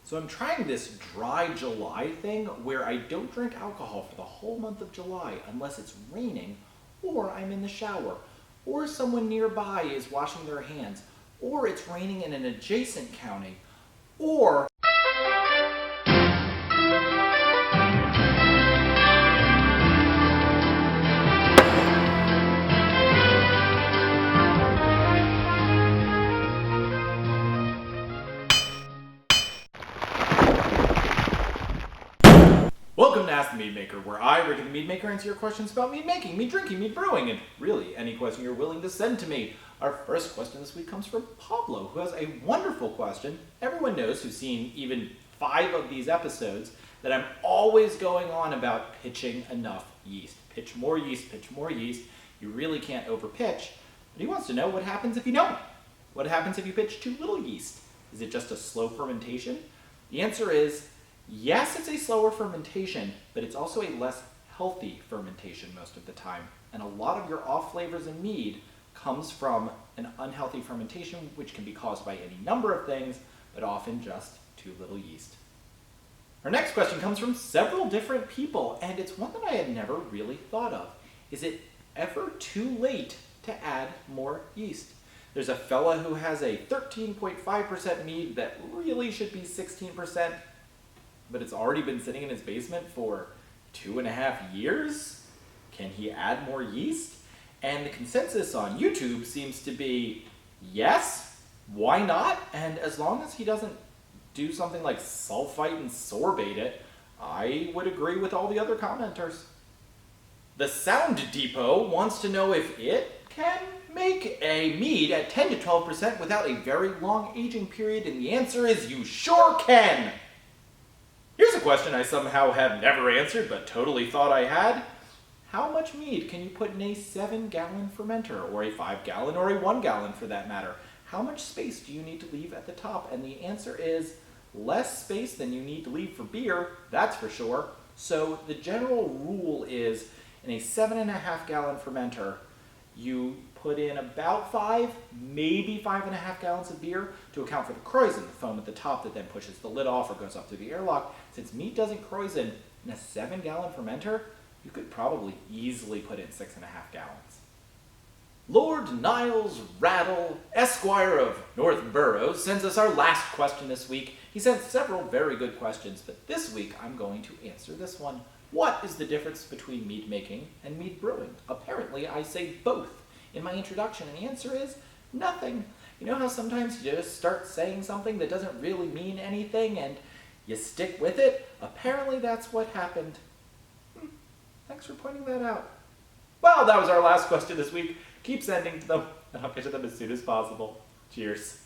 So I'm trying this dry July thing where I don't drink alcohol for the whole month of July unless it's raining, or I'm in the shower, or someone nearby is washing their hands, or it's raining in an adjacent county, or welcome to Ask the Meadmaker, where I, Ricky the Meadmaker, answer your questions about mead making, mead drinking, mead brewing, and really any question you're willing to send to me. Our first question this week comes from Pablo, who has a wonderful question. Everyone knows who's seen even 5 of these episodes that I'm always going on about pitching enough yeast. Pitch more yeast, pitch more yeast. You really can't overpitch. But he wants to know what happens if you don't. What happens if you pitch too little yeast? Is it just a slow fermentation? The answer is yes, it's a slower fermentation, but it's also a less healthy fermentation most of the time. And a lot of your off flavors in mead comes from an unhealthy fermentation, which can be caused by any number of things, but often just too little yeast. Our next question comes from several different people, and it's one that I had never really thought of. Is it ever too late to add more yeast? There's a fella who has a 13.5% mead that really should be 16%, but it's already been sitting in his basement for 2.5 years. Can he add more yeast? And the consensus on YouTube seems to be yes, why not? And as long as he doesn't do something like sulfite and sorbate it, I would agree with all the other commenters. The Sound Depot wants to know if it can make a mead at 10 to 12% without a very long aging period, and the answer is you sure can! Here's a question I somehow have never answered, but totally thought I had. How much mead can you put in a 7-gallon fermenter, or a 5-gallon, or a 1-gallon for that matter? How much space do you need to leave at the top? And the answer is less space than you need to leave for beer, that's for sure. So the general rule is in a 7.5-gallon fermenter, you put in about 5, maybe 5.5 gallons of beer to account for the kreuzen, the foam at the top that then pushes the lid off or goes up through the airlock. Since mead doesn't kreuzen in a 7-gallon fermenter, you could probably easily put in 6.5 gallons. Lord Niles Rattle, Esquire of North Boroughs, sends us our last question this week. He sent several very good questions, but this week I'm going to answer this one. What is the difference between mead making and mead brewing? Apparently I say both in my introduction, and the answer is nothing. You know how sometimes you just start saying something that doesn't really mean anything and you stick with it? Apparently that's what happened. Thanks for pointing that out. Well, that was our last question this week. Keep sending them, and I'll get to them as soon as possible. Cheers.